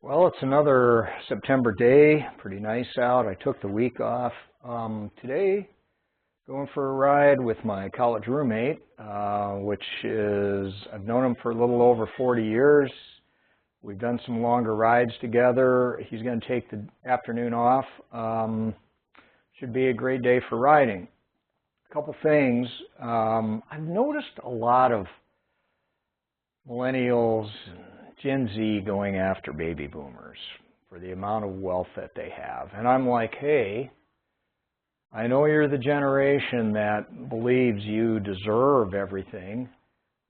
Well, it's another September day, pretty nice out. I took the week off. Today, going for a ride with my college roommate, which is, I've known him for a little over 40 years. We've done some longer rides together. He's going to take the afternoon off. Should be a great day for riding. A couple things. I've noticed a lot of millennials and Gen Z going after baby boomers for the amount of wealth that they have. And I'm like, hey, I know you're the generation that believes you deserve everything,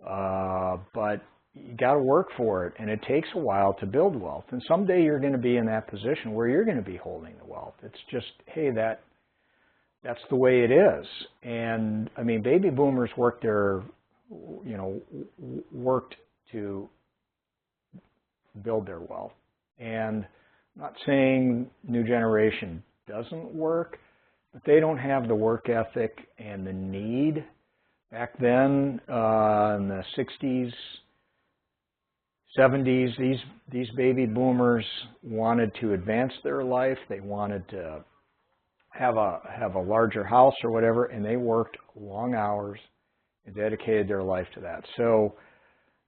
but you got to work for it, and it takes a while to build wealth. And someday you're going to be in that position where you're going to be holding the wealth. It's just, hey, that's the way it is. And I mean, baby boomers worked to build their wealth. And I'm not saying new generation doesn't work, but they don't have the work ethic and the need. Back then, in the 60s, 70s, these baby boomers wanted to advance their life. They wanted to have a larger house or whatever, and they worked long hours and dedicated their life to that. So,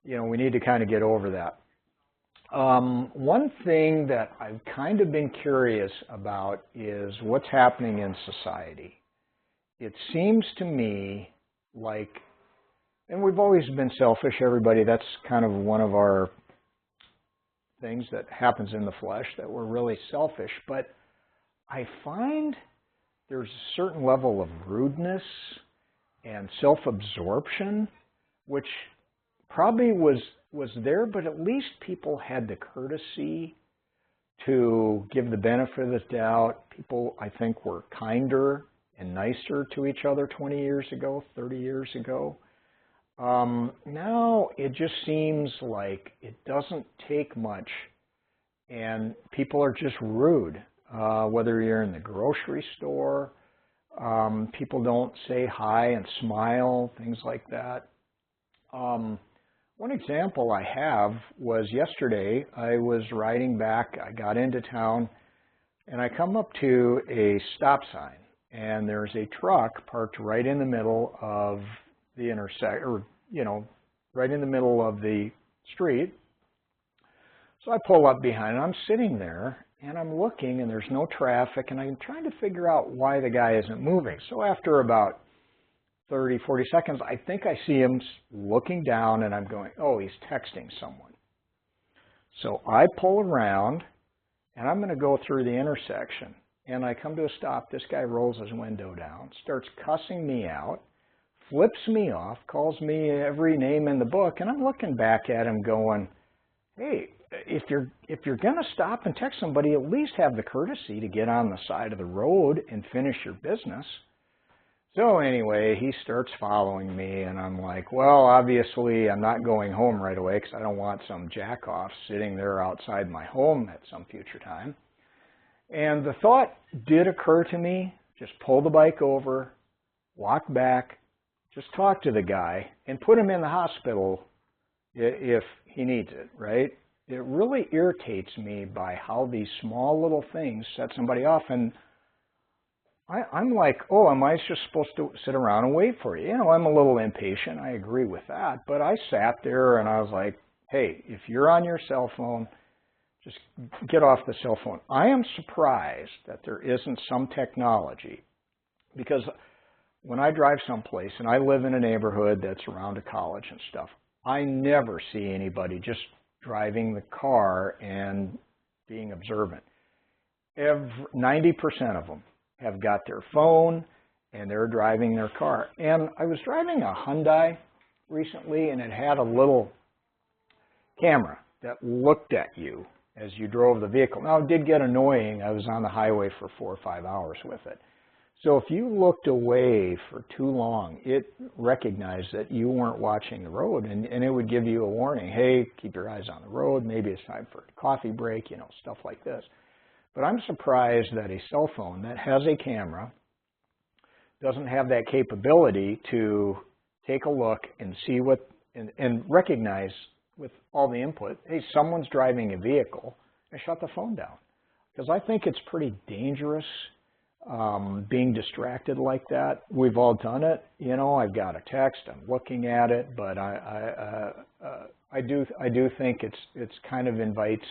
we need to kind of get over that. One thing that I've kind of been curious about is what's happening in society. It seems to me like, and we've always been selfish, everybody, that's kind of one of our things that happens in the flesh, that we're really selfish, but I find there's a certain level of rudeness and self-absorption, which probably was there, but at least people had the courtesy to give the benefit of the doubt. People, I think, were kinder and nicer to each other 20 years ago, 30 years ago. Now it just seems like it doesn't take much, and people are just rude. Whether you're in the grocery store, people don't say hi and smile, things like that. One example I have was yesterday. I was riding back. I got into town, and I come up to a stop sign, and there's a truck parked right in the middle of the right in the middle of the street. So I pull up behind, and I'm sitting there, and I'm looking, and there's no traffic, and I'm trying to figure out why the guy isn't moving. So after about 30, 40 seconds, I think I see him looking down, and I'm going, oh, he's texting someone. So I pull around, and I'm going to go through the intersection, and I come to a stop. This guy rolls his window down, starts cussing me out, flips me off, calls me every name in the book, and I'm looking back at him going, hey, if you're going to stop and text somebody, at least have the courtesy to get on the side of the road and finish your business. So anyway, he starts following me, and I'm like, well, obviously I'm not going home right away because I don't want some jackoff sitting there outside my home at some future time. And the thought did occur to me, just pull the bike over, walk back, just talk to the guy, and put him in the hospital if he needs it, right? It really irritates me by how these small little things set somebody off. And I'm like, oh, am I just supposed to sit around and wait for you? I'm a little impatient. I agree with that. But I sat there and I was like, hey, if you're on your cell phone, just get off the cell phone. I am surprised that there isn't some technology, because when I drive someplace, and I live in a neighborhood that's around a college and stuff, I never see anybody just driving the car and being observant. 90% of them have got their phone and they're driving their car. And I was driving a Hyundai recently, and it had a little camera that looked at you as you drove the vehicle. Now, it did get annoying. I was on the highway for 4 or 5 hours with it. So if you looked away for too long, it recognized that you weren't watching the road, and it would give you a warning. Hey, keep your eyes on the road. Maybe it's time for a coffee break, stuff like this. But I'm surprised that a cell phone that has a camera doesn't have that capability to take a look and see what, and recognize with all the input, hey, someone's driving a vehicle, I shut the phone down. Because I think it's pretty dangerous being distracted like that. We've all done it. You know, I've got a text, I'm looking at it, but I do think it's kind of invites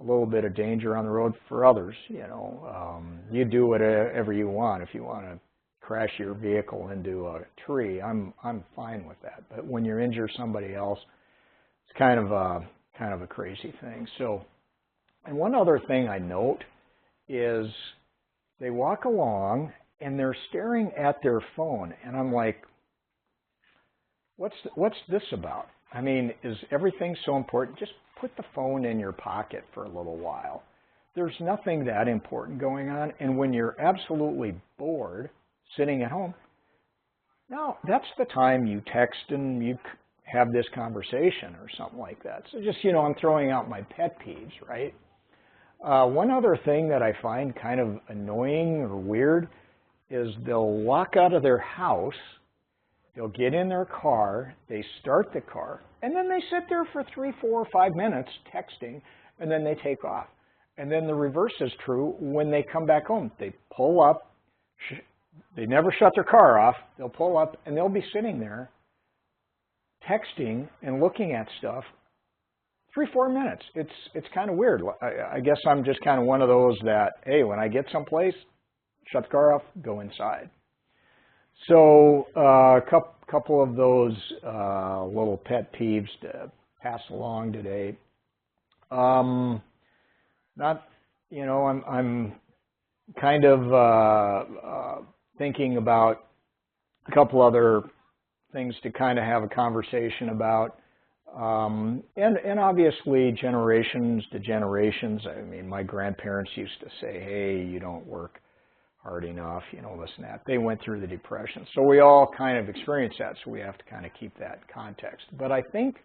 a little bit of danger on the road for others. You know, you do whatever you want. If you want to crash your vehicle into a tree, I'm fine with that. But when you injure somebody else, it's kind of a crazy thing. So, and one other thing I note is they walk along and they're staring at their phone, and I'm like, what's this about? I mean, is everything so important? Just put the phone in your pocket for a little while. There's nothing that important going on, and when you're absolutely bored sitting at home, now that's the time you text and you have this conversation or something like that. So just, you know, I'm throwing out my pet peeves, right? One other thing that I find kind of annoying or weird is they'll walk out of their house, they'll get in their car, they start the car, and then they sit there for 3, 4, or 5 minutes texting, and then they take off. And then the reverse is true when they come back home. They pull up, they never shut their car off, they'll pull up, and they'll be sitting there texting and looking at stuff 3, 4 minutes. It's kind of weird. I guess I'm just kind of one of those that, hey, when I get someplace, shut the car off, go inside. So a couple of those little pet peeves to pass along today. Not, you know, I'm kind of thinking about a couple other things to kind of have a conversation about. And obviously generations to generations. I mean, my grandparents used to say, hey, you don't work hard enough, you know, this and that. They went through the Depression. So we all kind of experienced that, so we have to kind of keep that context. But I think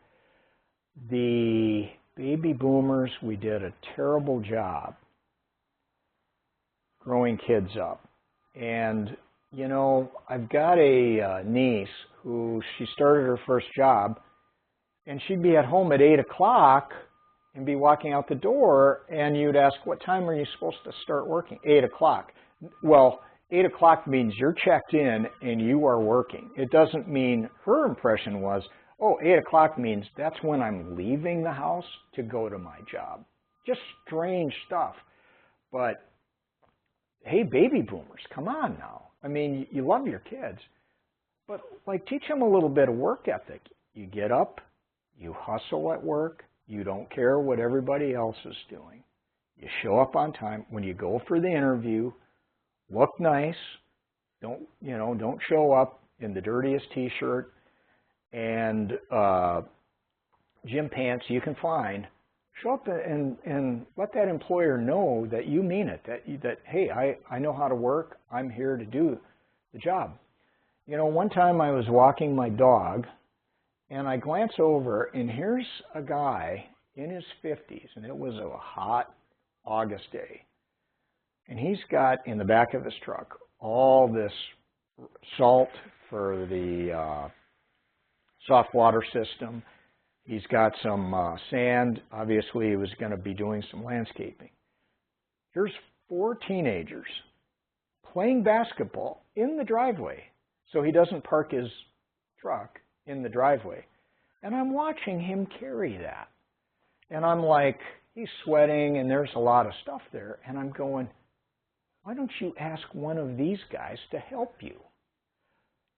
the baby boomers, we did a terrible job growing kids up. And, you know, I've got a niece who, she started her first job, and she'd be at home at 8 o'clock and be walking out the door, and you'd ask, what time are you supposed to start working? 8 o'clock. Well, 8 o'clock means you're checked in and you are working. It doesn't mean, her impression was, oh, 8 o'clock means that's when I'm leaving the house to go to my job. Just strange stuff. But, hey, baby boomers, come on now. I mean, you love your kids, but like teach them a little bit of work ethic. You get up, you hustle at work, you don't care what everybody else is doing. You show up on time. When you go for the interview, look nice. Don't show up in the dirtiest t-shirt and gym pants you can find. Show up and let that employer know that you mean it, that hey, I know how to work. I'm here to do the job. You know, one time I was walking my dog, and I glance over, and here's a guy in his 50s, and it was a hot August day. And he's got in the back of his truck all this salt for the soft water system. He's got some sand. Obviously, he was going to be doing some landscaping. Here's 4 teenagers playing basketball in the driveway, so he doesn't park his truck in the driveway. And I'm watching him carry that. And I'm like, he's sweating and there's a lot of stuff there. And I'm going, why don't you ask one of these guys to help you?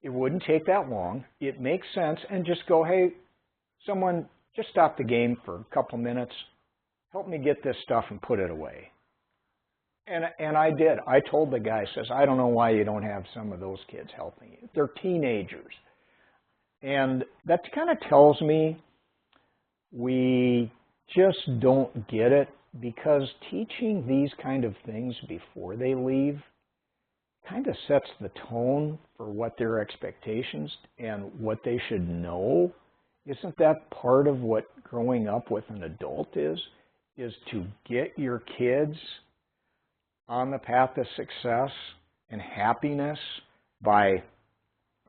It wouldn't take that long. It makes sense. And just go, hey, someone just stop the game for a couple minutes. Help me get this stuff and put it away. And I did. I told the guy, says, I don't know why you don't have some of those kids helping you. They're teenagers. And that kind of tells me we just don't get it, because teaching these kind of things before they leave kind of sets the tone for what their expectations and what they should know. Isn't that part of what growing up with an adult is to get your kids on the path to success and happiness by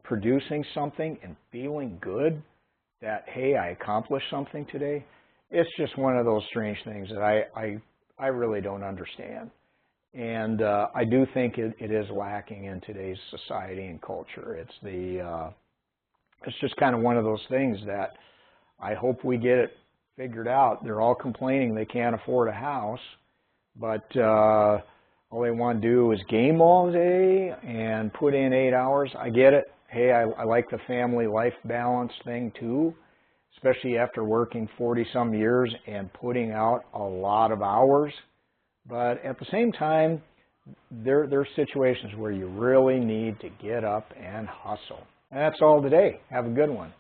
producing something and feeling good that, hey, I accomplished something today? It's just one of those strange things that I really don't understand. And I do think it is lacking in today's society and culture. It's just kind of one of those things that I hope we get it figured out. They're all complaining they can't afford a house, but all they want to do is game all day and put in 8 hours. I get it. Hey, I like the family life balance thing too, especially after working 40-some years and putting out a lot of hours. But at the same time, there are situations where you really need to get up and hustle. And that's all today. Have a good one.